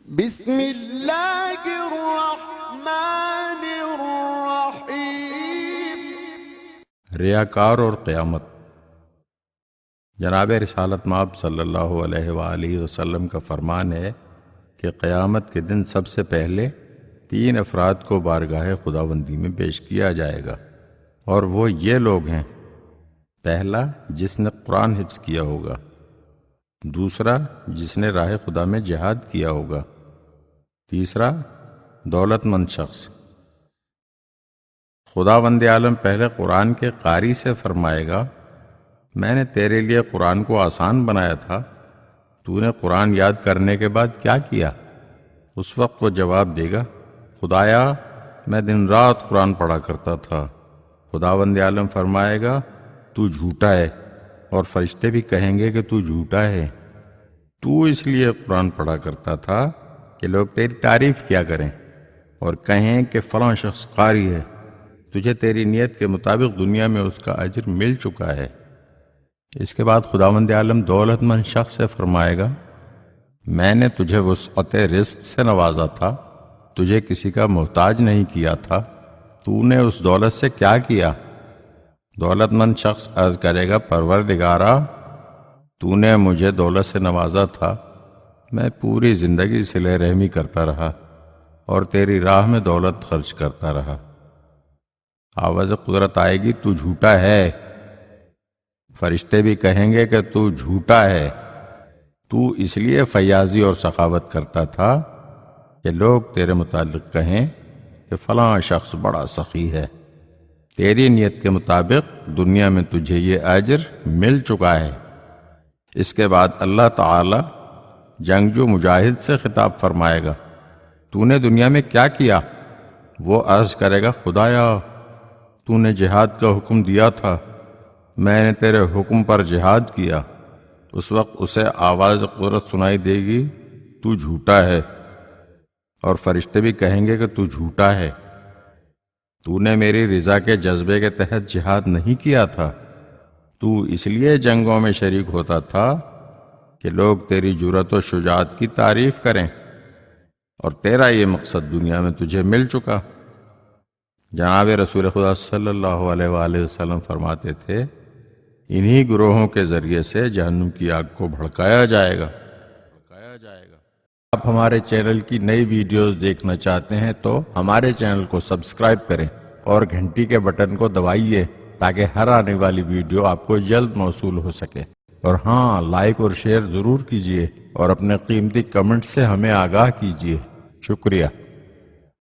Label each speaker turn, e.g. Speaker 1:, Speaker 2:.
Speaker 1: بسم اللہ الرحمن الرحیم۔
Speaker 2: ریاکار اور قیامت۔ جناب رسالت مآب صلی اللہ علیہ وآلہ وسلم کا فرمان ہے کہ قیامت کے دن سب سے پہلے 3 افراد کو بارگاہ خداوندی میں پیش کیا جائے گا، اور وہ یہ لوگ ہیں: پہلا، جس نے قرآن حفظ کیا ہوگا; دوسرا، جس نے راہ خدا میں جہاد کیا ہوگا; تیسرا، دولت مند شخص۔ خداوند عالم پہلے قرآن کے قاری سے فرمائے گا: میں نے تیرے لیے قرآن کو آسان بنایا تھا، تو نے قرآن یاد کرنے کے بعد کیا کیا؟ اس وقت وہ جواب دے گا: خدایا، میں دن رات قرآن پڑھا کرتا تھا۔ خداوند عالم فرمائے گا: تو جھوٹا ہے، اور فرشتے بھی کہیں گے کہ تو جھوٹا ہے۔ تو اس لیے قرآن پڑھا کرتا تھا کہ لوگ تیری تعریف کیا کریں اور کہیں کہ فلاں شخص قاری ہے۔ تجھے تیری نیت کے مطابق دنیا میں اس کا اجر مل چکا ہے۔ اس کے بعد خداوند عالم دولت مند شخص سے فرمائے گا: میں نے تجھے وسعت رزق سے نوازا تھا، تجھے کسی کا محتاج نہیں کیا تھا، تو نے اس دولت سے کیا کیا؟ دولت مند شخص عرض کرے گا: پروردگارا، تو نے مجھے دولت سے نوازا تھا، میں پوری زندگی صلہ رحمی کرتا رہا اور تیری راہ میں دولت خرچ کرتا رہا۔ آواز قدرت آئے گی: تو جھوٹا ہے۔ فرشتے بھی کہیں گے کہ تو جھوٹا ہے۔ تو اس لیے فیاضی اور سخاوت کرتا تھا کہ لوگ تیرے متعلق کہیں کہ فلاں شخص بڑا سخی ہے۔ تیری نیت کے مطابق دنیا میں تجھے یہ اجر مل چکا ہے۔ اس کے بعد اللہ تعالی جنگجو مجاہد سے خطاب فرمائے گا: تو نے دنیا میں کیا کیا؟ وہ عرض کرے گا: خدایا، تو نے جہاد کا حکم دیا تھا، میں نے تیرے حکم پر جہاد کیا۔ اس وقت اسے آواز قدرت سنائی دے گی: تو جھوٹا ہے، اور فرشتے بھی کہیں گے کہ تو جھوٹا ہے۔ تو نے میری رضا کے جذبے کے تحت جہاد نہیں کیا تھا، تو اس لیے جنگوں میں شریک ہوتا تھا کہ لوگ تیری جرأت و شجاعت کی تعریف کریں، اور تیرا یہ مقصد دنیا میں تجھے مل چکا۔ جناب رسول خدا صلی اللہ علیہ وآلہ وسلم فرماتے تھے: انہی گروہوں کے ذریعے سے جہنم کی آگ کو بھڑکایا جائے گا۔ آپ ہمارے چینل کی نئی ویڈیوز دیکھنا چاہتے ہیں تو ہمارے چینل کو سبسکرائب کریں اور گھنٹی کے بٹن کو دبائیے تاکہ ہر آنے والی ویڈیو آپ کو جلد موصول ہو سکے۔ اور ہاں، لائک اور شیئر ضرور کیجیے اور اپنے قیمتی کمنٹ سے ہمیں آگاہ کیجیے۔ شکریہ۔